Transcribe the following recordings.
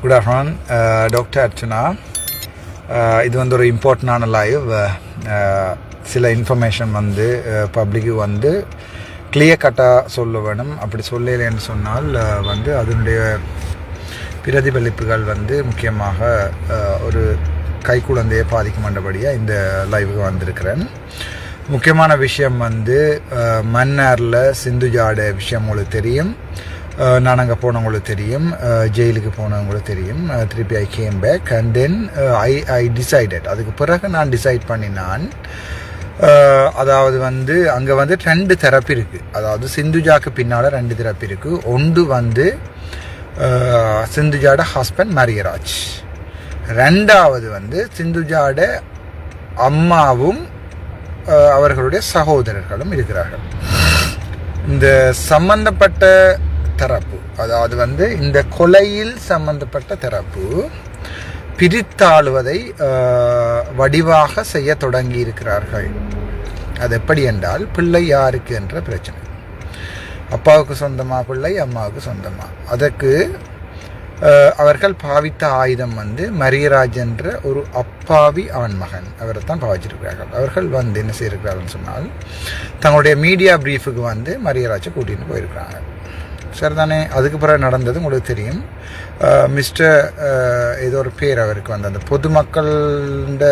Good afternoon doctor Archana. இது வந்து ஒரு இம்பார்ட்டண்டான லைவ். சில இன்ஃபர்மேஷன் வந்து பப்ளிக்கு வந்து கிளியர் கட்டாக சொல்ல வேணும். அப்படி சொல்லலைன்னு சொன்னால் வந்து அதனுடைய பிரதிபலிப்புகள் வந்து முக்கியமாக ஒரு கைக்குழந்தையை பாதிக்குமன்றபடியாக இந்த லைவுக்கு வந்திருக்கிறேன். முக்கியமான விஷயம் வந்து மன்னாரில் சிந்துஜாட விஷயம் உங்களுக்கு தெரியும். நான் அங்கே போனவங்களுக்கு தெரியும், ஜெயிலுக்கு போனவங்களுக்கு தெரியும். திருப்பி I came back and then I decided. அதுக்கு பிறகு நான் டிசைட் பண்ணினான், அதாவது வந்து அங்கே வந்து 2 தெரப்பி இருக்குது. அதாவது சிந்துஜாக்கு பின்னால் 2 தெரப்பி இருக்குது. ஒன்று வந்து சிந்துஜாட ஹஸ்பண்ட் மரியராஜ், 2வது வந்து சிந்துஜாட அம்மாவும் அவர்களுடைய சகோதரர்களும் இருக்கிறார்கள். இந்த சம்பந்தப்பட்ட தரப்பு, அதாவது வந்து இந்த கொலையில் சம்பந்தப்பட்ட தரப்பு பிரித்தாளுவதை வடிவாக செய்ய தொடங்கி இருக்கிறார்கள். அது எப்படி என்றால், பிள்ளை யாருக்கு என்ற பிரச்சனை. அப்பாவுக்கு சொந்தமா பிள்ளை, அம்மாவுக்கு சொந்தமா? அதற்கு அவர்கள் பாவித்த ஆயுதம் வந்து மரியராஜ் என்ற ஒரு அப்பாவி ஆண்மகன், அவரை தான் பாவிச்சிருக்கிறார்கள். அவர்கள் வந்து என்ன செய்யிருக்கிறார்கள் சொன்னால், தங்களுடைய மீடியா பிரீஃபுக்கு வந்து மரியராஜை கூட்டிகிட்டு போயிருக்கிறாங்க. சரிதானே? அதுக்கு பிறகு நடந்தது உங்களுக்கு தெரியும். மிஸ்டர் ஏதோ ஒரு பேர் அவருக்கு வந்து அந்த பொதுமக்கள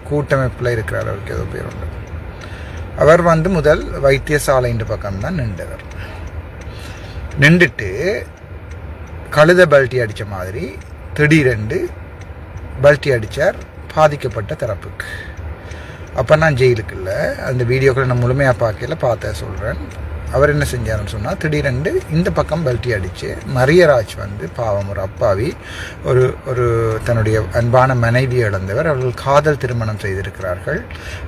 கூட்டமைப்பில் இருக்கிறார், அவருக்கு ஏதோ பேர் உண்டு. அவர் வந்து முதல் வைத்தியசாலைன்ற பக்கம்தான் நின்றவர். நின்றுட்டு கழுத பல்ட்டி அடித்த மாதிரி திடீரென்று பல்ட்டி அடித்தார் பாதிக்கப்பட்ட தரப்புக்கு. அப்போ நான் ஜெயிலுக்கு இல்லை, அந்த வீடியோக்களை நான் முழுமையாக பார்த்த சொல்கிறேன். அவர் என்ன செஞ்சாருன்னு சொன்னால், திடீரென்று இந்த பக்கம் பல்ட்டி அடித்து மரியராஜ் வந்து பாவம் ஒரு அப்பாவி, ஒரு தன்னுடைய அன்பான மனைவியை இழந்தவர். அவர்கள் காதல் திருமணம் செய்திருக்கிறார்கள்.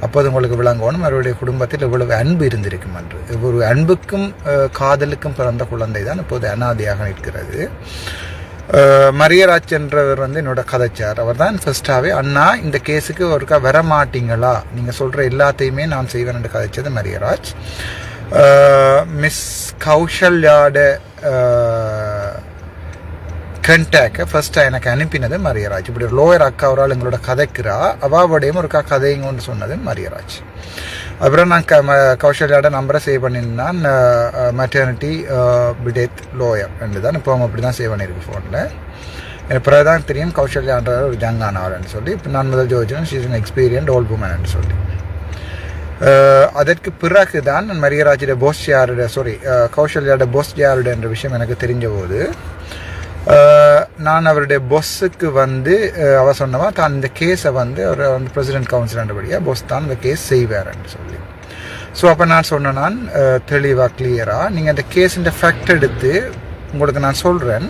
அப்போது உங்களுக்கு விளங்கணும் அவருடைய குடும்பத்தில் இவ்வளவு அன்பு இருந்திருக்கும் என்று. ஒரு அன்புக்கும் காதலுக்கும் பிறந்த குழந்தை தான் இப்போது அனாதையாக நிற்கிறது. மரியராஜ் என்றவர் வந்து என்னோட கதைச்சார். அவர் தான் ஃபர்ஸ்டாகவே, அண்ணா இந்த கேஸுக்கு ஒருக்கா வரமாட்டீங்களா, நீங்கள் சொல்கிற எல்லாத்தையுமே நான் செய்வேன் என்று கதைச்சது மரியராஜ். மிஸ் கௌஷல்யாட கண்டாக்டை ஃபர்ஸ்ட்டாக எனக்கு அனுப்பினது மரியராஜ். இப்படி ஒரு லோயர் அக்கா அவரால் எங்களோட கதைக்கிறா, அவாவோடையும் ஒருக்கா கதைங்கன்னு சொன்னது மரியராஜ். அப்புறம் நான் கௌஷல்யாட நம்பரை சேவ் பண்ணியிருந்தான். மெட்டர்னிட்டி பிடேத் லோயர் என்று தான் இப்போ அப்படி தான் சேவ் பண்ணியிருக்கு ஃபோனில். எனக்கு பிறகு தான் தெரியும் கௌஷல்யான்ற ஒரு ஜங்கானார்ன்னு சொல்லி. இப்போ நான் முதல் ஜோதிச்சேன் ஷீஸ் அன் எக்ஸ்பீரியன்ட் ஓல்ட் உமன் சொல்லி. அதற்கு பிறகு தான் மரியராஜோட போஸ் யாருடைய கௌஷல்யாவோட போஸ் யாருடைய என்ற விஷயம் எனக்கு தெரிஞ்ச போது, நான் அவருடைய பொஸ்ஸுக்கு வந்து அவ சொன்னவா தான் இந்த கேஸை வந்து அவர் வந்து பிரசிடென்ட் கவுன்சிலர்ன்றபடியாக பொஸ் தான் இந்த கேஸ் செய்வார்ன்னு சொல்லி. ஸோ அப்போ நான் சொன்னேன், நான் தெளிவாக கிளியராக நீங்கள் அந்த கேஸுன்ற ஃபேக்ட் எடுத்து உங்களுக்கு நான் சொல்கிறேன்,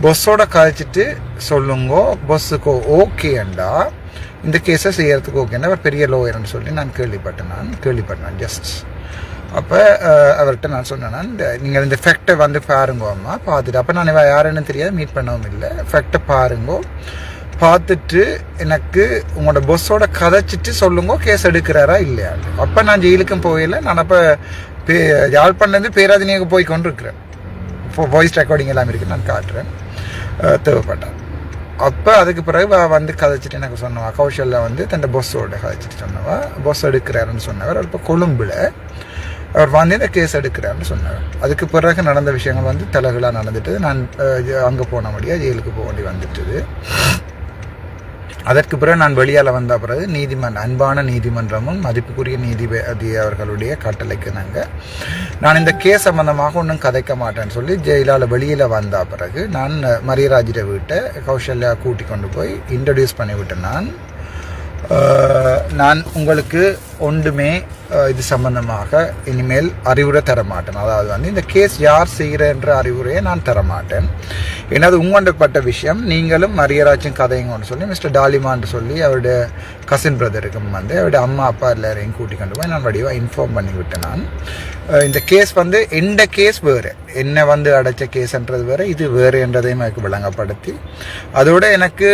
பொஸ்ஸோட கழிச்சிட்டு சொல்லுங்கோ, பொஸ்ஸுக்கோ ஓகேண்டா இந்த கேஸை செய்யறதுக்கு ஓகேன்னா அவர் பெரிய லோயர்னு சொல்லி நான் கேள்விப்பட்டேன் ஜஸ்ட். அப்போ அவர்கிட்ட நான் சொன்னேன், நீங்கள் இந்த ஃபேக்டை வந்து பாருங்கோ அம்மா, பார்த்துட்டு. அப்போ நான் யாருன்னு தெரியாது, மீட் பண்ணவும் இல்லை. ஃபேக்டை பாருங்கோ, பார்த்துட்டு எனக்கு உங்களோட பொஸ்ஸோட கதைச்சிட்டு சொல்லுங்கோ கேஸ் எடுக்கிறாரா இல்லையா. அப்போ நான் ஜெயிலுக்கும் போகல. நான் அப்போ யாழ்ப்பாணத்துலேருந்து பேராதனியாக போய் கொண்டு இருக்கிறேன். வாய்ஸ் ரெக்கார்டிங் எல்லாம் இருக்குது, நான் காட்டுறேன் தேவைப்பட்டேன். அப்போ அதுக்கு பிறகு வந்து கதைச்சிட்டு எனக்கு சொன்னவா, கௌஷல்யா வந்து தன் பொஸ்ஸோட கதைச்சிட்டு சொன்னவா, பொஸ் எடுக்கிறாருன்னு சொன்னவர். இப்போ கொழும்புல அவர் வந்து இந்த கேஸ் எடுக்கிறாருன்னு சொன்னவர். அதுக்கு பிறகு நடந்த விஷயங்கள் வந்து தலைகளாக நடந்துட்டு நான் அங்கே போன முடியாது, ஜெயிலுக்கு போக வேண்டி வந்துட்டுது. அதற்கு பிறகு நான் வெளியால் வந்த பிறகு அன்பான நீதிமன்றமும் மதிப்புக்குரிய நீதிபதி அவர்களுடைய கட்டளைக்கு நான் இந்த கேஸ் சம்பந்தமாக ஒன்றும் கதைக்க மாட்டேன்னு சொல்லி ஜெயிலால் வெளியில் வந்த பிறகு நான் மரியராஜிட வீட்டை கௌஷல்யா கூட்டி கொண்டு போய் இன்ட்ரடியூஸ் பண்ணிவிட்டேன். நான் உங்களுக்கு ஒன்றுமே இது சம்பந்தமாக இனிமேல் அறிவுரை தரமாட்டேன். அதாவது வந்து இந்த கேஸ் யார் செய்கிறன்ற அறிவுரையை நான் தரமாட்டேன். ஏன்னா அது உங்கள்கிட்ட விஷயம். நீங்களும் மரியராஜும் கதைங்கன்னு சொல்லி மிஸ்டர் டாலிமான்னு சொல்லி அவருடைய கசின் பிரதருக்கும் வந்து அவருடைய அம்மா அப்பா எல்லாரையும் கூட்டி கொண்டு போய் நான் வடிவாக இன்ஃபார்ம் பண்ணிவிட்டேன். நான் இந்த கேஸ் வந்து எந்த கேஸ் வேறு, என்ன வந்து அடைச்ச கேஸ்ன்றது வேறு, இது வேறு என்றதையும் எனக்கு விளங்கப்படுத்தி, அதோட எனக்கு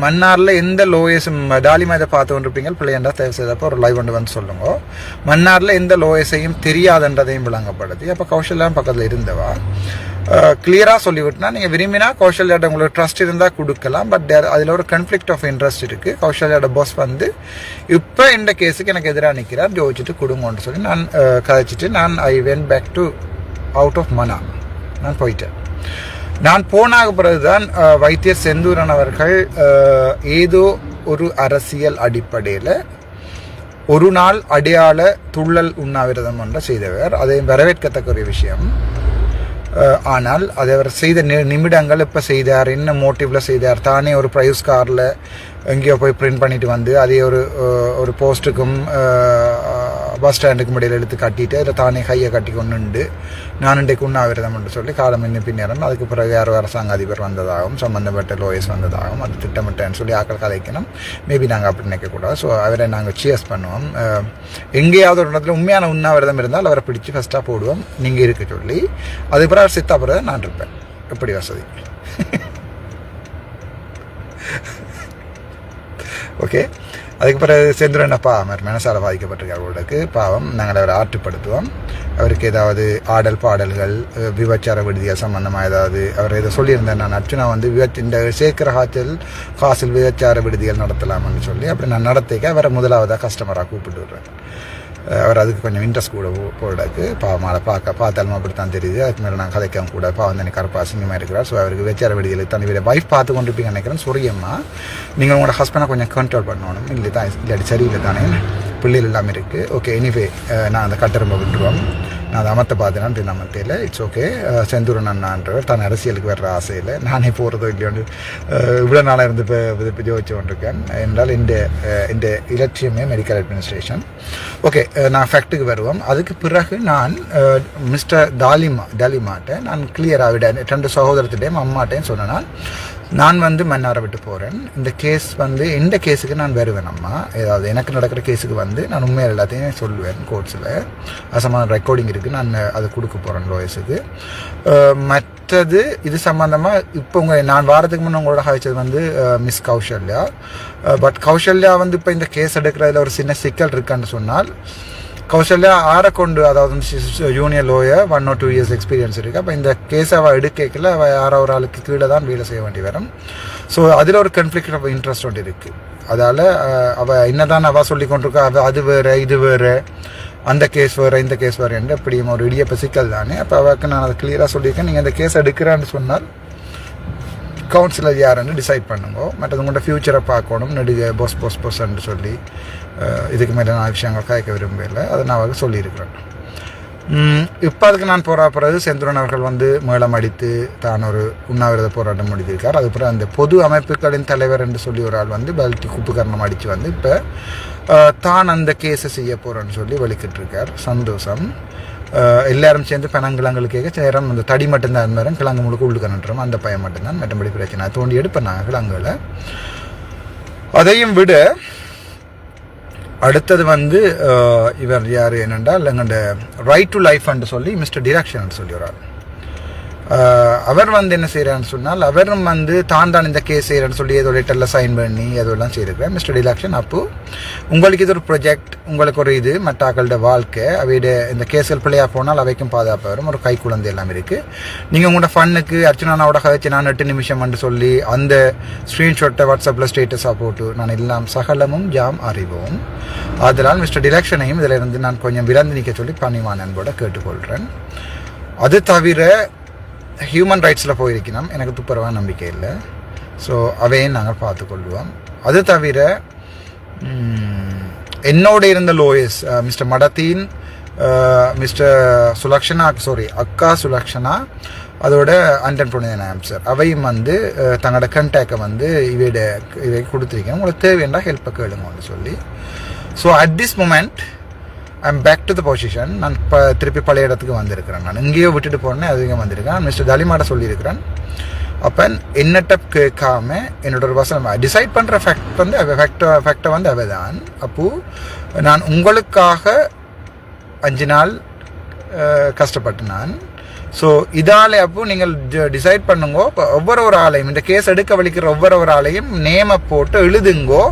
மன்னாரில் எந்த லோயஸும் டாலிமா இதை பார்த்து கொண்டிருப்பீங்க, பிள்ளையண்டா தேவை செய்தப்போ ஒரு லைவ் ஒன்று வந்து சொல்லுங்க. மன்னாரில் எந்த லோயஸையும் தெரியாதுன்றதையும் விளங்கப்படுத்தி, அப்போ கௌஷல்யாவும் பக்கத்தில் இருந்தவா கிளியராக சொல்லிவிட்டுனா நீங்கள் விரும்பினா கௌசல்யாட்ட உங்களுக்கு ட்ரஸ்ட் இருந்தால் கொடுக்கலாம். பட் அதில் ஒரு கன்ஃப்ளிக்ட் ஆஃப் இன்ட்ரெஸ்ட் இருக்குது. கௌசல்யாட பாஸ் வந்து இப்போ இந்த கேஸுக்கு எனக்கு எதிராக நிற்கிறார், ஜோதிச்சுட்டு கொடுங்கன்னு சொல்லி நான் கதைச்சிட்டு நான் I went back to out of மனா. நான் போயிட்டேன். நான் போனாக பிறகுதான் வைத்தியர் செந்தூரன் அவர்கள் ஏதோ ஒரு அரசியல் அடிப்படையில் ஒரு நாள் அடையாள துள்ளல் உண்ணாவிரதம் ஒன்றை செய்தவர். அதை வரவேற்கத்தக்க ஒரு விஷயம். ஆனால் அதை அவர் செய்த நிமிடங்கள் இப்போ செய்தார், என்ன மோட்டிவில் செய்தார், தானே ஒரு ப்ரைஸ் காரில் எங்கேயோ போய் பிரிண்ட் பண்ணிட்டு வந்து அதே ஒரு போஸ்ட்டுக்கும் பஸ் ஸ்டாண்டுக்கும் இடையில் எடுத்து கட்டிட்டு அதில் தானே கையை கட்டி கொண்டு நான் இன்றைக்கு உண்ணாவிரதம் என்று சொல்லி காலம் இன்னும் பின்னேறம். அதுக்கு பிறகு யாரோ அரசாங்க அதிபர் வந்ததாகவும் சம்மந்தப்பட்ட லோயர்ஸ் வந்ததாகவும் அது திட்டமிட்டேன்னு சொல்லி ஆக்கள் கதைக்கணும். மேபி நாங்கள் அப்படி நினைக்கக்கூடாது. ஸோ அவரை நாங்கள் சியர்ஸ் பண்ணுவோம். எங்கேயாவது ஒரு இடத்துல உண்மையான உண்ணாவிரதம் இருந்தால் அவரை பிடிச்சி ஃபஸ்ட்டாக போடுவோம் நீங்கள் இருக்க சொல்லி. அதுக்கு பிறகு அவர் சித்தா பிறகு நான் இருப்பேன். எப்படி வசதி. ஓகே. அதுக்கு பிறகு செந்துரனப்பா அவர் மனசால பாதிக்கப்பட்டிருக்கார்களுக்கு பாவம் நாங்கள் அவரை ஆற்றுப்படுத்துவோம். அவருக்கு ஏதாவது ஆடல் பாடல்கள் விபச்சார விடுதிகள் சம்பந்தமாக ஏதாவது அவர் ஏதோ சொல்லியிருந்தேன். நான் அர்ச்சுனா வந்து இந்த சேகர காசில் விபச்சார விடுதிகள் நடத்தலாம்னு சொல்லி அப்படி நான் நடத்திக்க அவரை முதலாவதாக கஸ்டமராக கூப்பிட்டு விடுறேன். அவர் அதுக்கு கொஞ்சம் இன்ட்ரெஸ்ட் கூட போடாக்கு பாவமால பார்த்தாலும் அப்படி தான் தெரியுது. அதுக்கு மேலே நான் கதைக்கவும் கூட பாவம் தனி கருப்பா சிங்கமாக இருக்கிறார். ஸோ அவருக்கு வெச்சார விடுதிகளுக்கு தனி வீட வைஃப் பார்த்து கொண்டு இருப்பீங்க நினைக்கிறேன். சொரியம்மா நீங்கள் உங்களோட ஹஸ்பண்டை கொஞ்சம் கண்ட்ரோல் பண்ணணும். இல்லை தான் இல்லாட்டி சரியில்லை தானே, பிள்ளைகள் எல்லாமே இருக்குது. ஓகே, எனிவே நான் அந்த கட்டரம்பை விட்டுருவோம். நான் அதை அமர்த்த பார்த்தேனான்னு நம்மள்கிட்ட இட்ஸ் ஓகே. செந்தூரன் அண்ணான்றவர் தான் அரசியலுக்கு வர்ற ஆசையில் நானே போகிறதோ இல்லையோன்னு இவ்வளோ நாளாக இருந்து இப்போ ஜோதிச்சு கொண்டிருக்கேன். என்றால் இந்த இலட்சியமே மெடிக்கல் அட்மினிஸ்ட்ரேஷன். ஓகே, நான் ஃபேக்ட்டுக்கு வருவோம். அதுக்கு பிறகு நான் மிஸ்டர் டாலிமாட்ட நான் கிளியராக விட 2 சகோதரத்திட்டையும் அம்மாட்டையும் சொன்னேன். நான் வந்து மன்னாரை விட்டு போகிறேன். இந்த கேஸ் வந்து எந்த கேஸுக்கு நான் வருவேன் அம்மா, ஏதாவது எனக்கு நடக்கிற கேஸுக்கு வந்து நான் உண்மையாக எல்லாத்தையும் சொல்லுவேன். கோர்ட்ஸில் அசமான ரெக்கார்டிங் இருக்குது, நான் அதை கொடுக்க போகிறேன் லோயர்ஸுக்கு. மற்றது இது சம்மந்தமாக இப்போ நான் வாரத்துக்கு முன்னே உங்களோட கழிச்சது வந்து மிஸ் கௌசல்யா. பட் கௌசல்யா வந்து இப்போ இந்த கேஸ் எடுக்கிறதுல ஒரு சின்ன சிக்கல் இருக்கான்னு சொன்னால், கௌசல்யா ஆரை கொண்டு, அதாவது junior lower 1 or 2 years experience இருக்குது. அப்போ இந்த கேஸை அவள் எடுக்கல, அவள் யாரோ ஒரு ஆளுக்கு கீழே தான் வேலை செய்ய வேண்டி வரும். ஸோ அதில் ஒரு கன்ஃப்ளிக்ட் ஆஃப் இன்ட்ரெஸ்ட் ஒன்று இருக்குது. அதால் அவள் என்ன தான் அவள் சொல்லி கொண்டிருக்கா, அது வேறு இது வேறு, அந்த கேஸ் வேறு இந்த கேஸ் வேறு என்று அப்படியும் ஒரு இடியப்ப சிக்கல் தானே. அப்போ அவளுக்கு நான் அதை கிளியராக சொல்லியிருக்கேன். நீங்கள் இந்த கேஸ் எடுக்கிறான்னு சொன்னால் கவுன்சிலர் யாருன்னு டிசைட் பண்ணுங்க. மற்றது உங்கள்கிட்ட ஃப்யூச்சரை பார்க்கணும். நடிகை பொஸ்ன்னு சொல்லி இதுக்கு மேலே நான் விஷயங்கள் கேட்க விரும்பல. அதை நான் அவருக்கு சொல்லியிருக்கிறேன். இப்போ அதுக்கு நான் பிறகு செந்தூரன் அவர்கள் வந்து மேளம் அடித்து தான் ஒரு உண்ணாவிரத போராட்டம் முடித்திருக்கார். அதுக்கப்புறம் அந்த பொது அமைப்புகளின் தலைவர் என்று சொல்லி ஒரு ஆள் வந்து பல்ட்டி குப்புக்கரணம் அடித்து வந்து இப்போ தான் அந்த கேஸை செய்ய போகிறேன்னு சொல்லி வலிக்கிட்டு இருக்கார். சந்தோஷம். எல்லாரும் சேர்ந்து பனங்கிழங்களுக்கு கேட்க சேரம் அந்த தடி மட்டும்தான் இருந்தாலும் கிழங்கு முழுக்க உள்ளுக்க நட்டுறோம். அந்த பையன் மட்டும்தான் மற்றபடி பிரச்சனை தோண்டி எடுப்பேன் நாங்கள் கிழங்குகளை. அதையும் விட அடுத்தது வந்து இவர் யார் என்னென்றால் எங்கள்ட ரைட் டு லைஃப் என்று சொல்லி மிஸ்டர் டிரெக்ஷன் சொல்லி வர்றார். அவர் வந்து என்ன செய்கிறான்னு சொன்னால், அவரும் வந்து தான் இந்த கேஸ் செய்கிறேன்னு சொல்லி ஏதோ லெட்டரில் சைன் பண்ணி அதெல்லாம் செய்திருக்கிறேன். மிஸ்டர் டிரெக்ஷன் அப்போது உங்களுக்கு இது ஒரு ப்ரொஜெக்ட், உங்களுக்கு ஒரு இது மற்றாக்களோட வாழ்க்கை, அவையோட இந்த கேஸ்கள் பிள்ளையாக போனால் அவைக்கும் பாதுகாப்பு வரும், ஒரு கை குழந்தை எல்லாம் இருக்குது. நீங்கள் உங்களோட ஃபன்னுக்கு அர்ச்சனாவோட கழிச்சு நான் 8 நிமிஷம் என்று சொல்லி அந்த ஸ்க்ரீன்ஷாட்டை வாட்ஸ்அப்பில் ஸ்டேட்டஸாக போட்டு நான் எல்லாம் சகலமும் ஜாம் அறிவோம். அதனால் மிஸ்டர் டிரெக்ஷனையும் இதில் இருந்து நான் கொஞ்சம் விரந்து நிற்க சொல்லி பணிவான அன்போட கேட்டுக்கொள்கிறேன். அது தவிர ஹியூமன் ரைட்ஸில் போயிருக்கணும், எனக்கு துப்புரவான நம்பிக்கை இல்லை. ஸோ அவையும் நாங்கள் பார்த்துக்கொள்வோம். அது தவிர என்னோட இருந்த லோயர்ஸ் மிஸ்டர் மடத்தீன், மிஸ்டர் அக்கா சுலக்ஷனா, அதோட அண்டன் புனிதநாயம் சார், அவையும் வந்து தங்களோட கண்டாக்டை வந்து இவை கொடுத்துருக்கேன். உங்களுக்கு தேவையான ஹெல்ப்பை கேளுங்கன்னு சொல்லி. So at this moment I'm back to the position. நான் இப்போ திருப்பி பழைய இடத்துக்கு வந்திருக்கிறேன். நான் எங்கேயோ விட்டுட்டு போனேன், அதுங்க வந்திருக்கேன். மிஸ்டர் தாலிமாட்ட சொல்லியிருக்கிறேன். அப்போ என்னட்ட கேட்காம என்னோட ஒரு வசனம் டிசைட் பண்ணுற ஃபேக்ட் வந்து ஃபேக்டை வந்து அவை தான். அப்போது நான் உங்களுக்காக 5 நாள் கஷ்டப்பட்டு நான். ஸோ இதால் அப்போ நீங்கள் டிசைட் பண்ணுங்கோ. இப்போ ஒவ்வொரு ஆளையும் இந்த கேஸ் எடுக்க வலிக்கிற ஒவ்வொரு ஆளையும் நேமை போட்டு எழுதுங்கோ.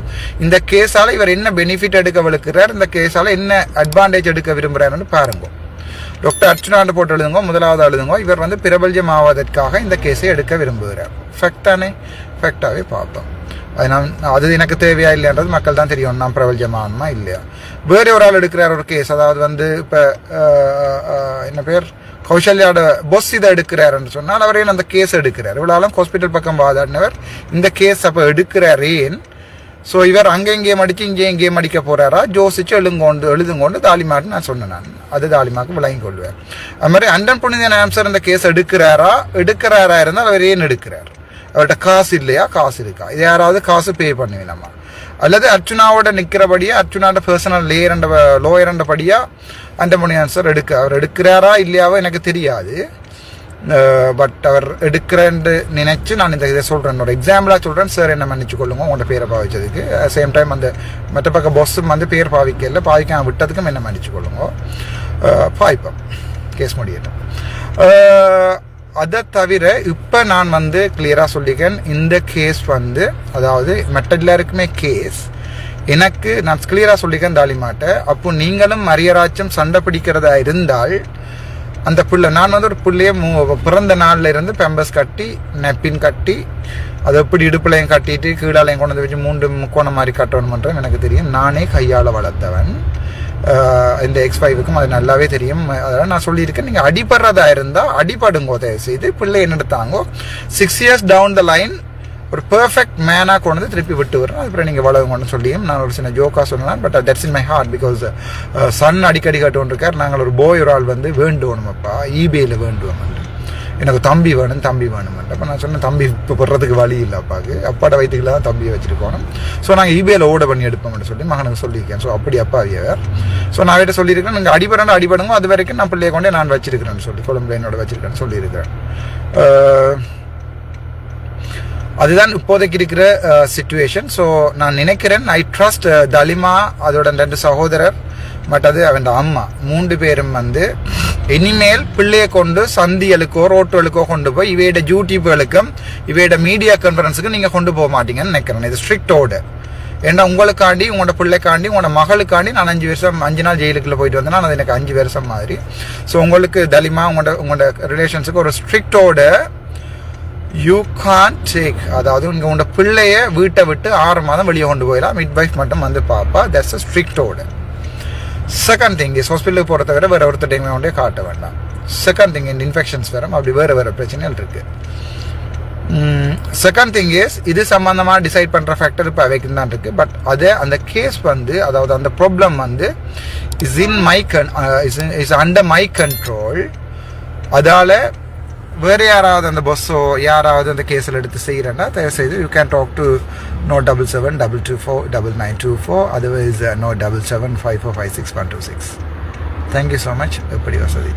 இந்த கேஸால் இவர் என்ன பெனிஃபிட் எடுக்க வலிக்கிறார், இந்த கேஸால் என்ன அட்வான்டேஜ் எடுக்க விரும்புகிறாருன்னு பாருங்க. டாக்டர் அர்ச்சுனாண்டு போட்டு எழுதுங்க, முதலாவது எழுதுங்க. இவர் வந்து பிரபல்யம் ஆவதற்காக இந்த கேஸை எடுக்க விரும்புகிறார். ஃபேக்ட் தானே? ஃபேக்டாகவே பார்ப்போம். அது எனக்கு தேவையா இல்லைன்றது மக்கள் தான் தெரியும். நான் பிரபல்யமானமா இல்லையா. வேறு ஒரு ஆள் எடுக்கிறார் ஒரு கேஸ். அதாவது வந்து இப்போ என்ன பேர், கௌசல்யாவோட பொஸ் இதை எடுக்கிறாருன்னு சொன்னால் அவரே அந்த கேஸ் எடுக்கிறார். இவ்வளோ ஹாஸ்பிட்டல் பக்கம் வாதாடினவர் இந்த கேஸ் அப்போ எடுக்கிறாரேன். ஸோ இவர் அங்கே இங்கேயும் அடித்து இங்கேயும் அடிக்க போகிறாரா, ஜோசிச்சு எழுதுங்கொண்டு தாலிமாட்டு நான் சொன்னேன். அது தாலிமாக்கு விளங்கி கொள்வார். அது மாதிரி அண்டன் புனிதன் ஆம்சர் இந்த கேஸ் எடுக்கிறாரா இருந்தால் அவர் ஏன் எடுக்கிறார்? அவர்கிட்ட காசு இல்லையா, காசு இருக்கா? இது யாராவது காசு பே பண்ணுவேன் நம்ம, அல்லது அர்ச்சுனாவோட நிற்கிறபடியா, அர்ச்சுனாவோட பர்சனல் லோயர் படியா அண்டன் புனிதன் சார் அவர் எடுக்கிறாரா இல்லையாவோ எனக்கு தெரியாது. பட் அவர் எடுக்கிறேன்னு நினைச்சு நான் இதை சொல்கிறேன். என்னோட எக்ஸாம்பிளாக சொல்கிறேன். சார் என்ன மன்னிச்சு கொள்ளுங்க உங்களோட பேரை பாவிச்சதுக்கு. சேம் டைம் அந்த மற்ற பக்கம் பொஸ்ஸும் வந்து பேர் பாவிக்க விட்டதுக்கும் என்ன மன்னிச்சு கொள்ளுங்க. பாய்ப்போம், கேஸ் முடியட்டும். அதை தவிர இப்போ நான் வந்து கிளியராக சொல்லிக்கிறேன், இந்த கேஸ் வந்து அதாவது மற்ற எல்லாருக்குமே கேஸ். எனக்கு நான் கிளியராக சொல்லிக்கிறேன் தாலிமாட்ட, அப்போ நீங்களும் மரியராச்சும் சண்டை பிடிக்கிறதா இருந்தால் அந்த பிள்ளை, நான் வந்து ஒரு பிள்ளைய பிறந்த நாளில் இருந்து பெம்பஸ் கட்டி நெப்பின் கட்டி அதை எப்படி இடுப்புலையும் கட்டிட்டு கீழாலையும் கொண்டு வந்து வச்சு 3 முக்கோணம் மாதிரி கட்டணும்ன்றது எனக்கு தெரியும். நானே கையால் வளர்த்தவன். இந்த X5க்கும் அது நல்லாவே தெரியும். அதெல்லாம் நான் சொல்லியிருக்கேன். நீங்கள் அடிபடுறதா இருந்தால் அடிபடுங்கோ, தயவு செய்து பிள்ளை என்னெடுத்தாங்கோ 6 years டவுன் த லைன் ஒரு பெர்ஃபெக்ட் மேனாக கொண்டு வந்து திருப்பி விட்டு வரும். அதுக்கப்புறம் நீங்கள் வளருங்கன்னு சொல்லியும் நான் ஒரு சின்ன ஜோக்காக சொல்லலாம். But that's in my heart. Because son அடிக்கடி கட்டுவோம் இருக்கார். நாங்கள் ஒரு போய் ஒரு ஆள் வந்து வேண்டுவோணுமப்பா, ஈபேயில் வேண்டுவோம், எனக்கு தம்பி வேணுமென்ட்டு. அப்போ நான் சொன்னேன், தம்பி இப்போ போடுறதுக்கு வழி இல்லை அப்பாவுக்கு, அப்பாட வயிற்றுக்குள்ள தான் தம்பியை வச்சுருக்கணும். ஸோ நாங்கள் ஈபேயில் ஓட பண்ணி எடுப்போம்னு சொல்லி மகனுக்கு சொல்லியிருக்கேன். ஸோ அப்படி அப்பா அவியவர். ஸோ நான் கிட்ட சொல்லியிருக்கேன், நீங்கள் அடிபடுங்க, அது வரைக்கும் நான் பிள்ளையை கொண்டே நான் வச்சிருக்கிறேன்னு சொல்லி கொழும்புல என்னோட வச்சிருக்கேன்னு சொல்லியிருக்கிறேன். அதுதான் இப்போதைக்கு இருக்கிற சிச்சுவேஷன். ஸோ நான் நினைக்கிறேன், ஐ ட்ரஸ்ட் தலிமா, அதோட 2 சகோதரர், மற்றது அவன் அம்மா 3 பேரும் வந்து இனிமேல் பிள்ளையை கொண்டு சந்தியலுக்கோ ரோட்டுகளுக்கோ கொண்டு போய் இவையோட யூடியூப்களுக்கும் இவையோட மீடியா கான்ஃபரன்ஸுக்கும் நீங்கள் கொண்டு போக மாட்டீங்கன்னு நினைக்கிறேன். இது ஸ்ட்ரிக்ட் ஆர்டர். ஏன்னா உங்களுக்காண்டி, உங்களோட பிள்ளைக்காண்டி, உங்களோட மகளுக்காண்டி நான் 5 நாள் ஜெயிலுக்குள்ள போயிட்டு வந்தேன்னா அது எனக்கு 5 வருஷம் மாதிரி. ஸோ உங்களுக்கு தலிமா உங்களோட ரிலேஷன்ஸுக்கு ஒரு strict order. You can take, அதாவது உங்களோட பிள்ளைய வீட்டை விட்டு 6 மாதம் வெளியே கொண்டு போயிடலாம். மிட்வைஃப் மட்டும் வந்து பாப்பா. That's a strict order. Second thing is, ஹாஸ்பிட்டலுக்கு போகிறத விட வேறு ஒருத்தர் கொண்டே காட்ட வேண்டாம். செகண்ட் திங், இந்த இன்ஃபெக்ஷன்ஸ் வரும், அப்படி வேறு பிரச்சனைகள் இருக்குது. செகண்ட் திங் இஸ், இது சம்பந்தமாக டிசைட் பண்ணுற ஃபேக்டர் இப்போ அவைக்கு தான் இருக்குது. பட் அந்த கேஸ் வந்து, அதாவது அந்த ப்ராப்ளம் வந்து இஸ் அண்டர் மை கண்ட்ரோல். அதால் வேறு யாராவது அந்த பஸ்ஸோ யாராவது அந்த கேஸில் எடுத்து செய்கிறேன்னா தயவு செய்து you can talk to No77224924, otherwise No775456 126. Thank you so much. எப்படி வசதி.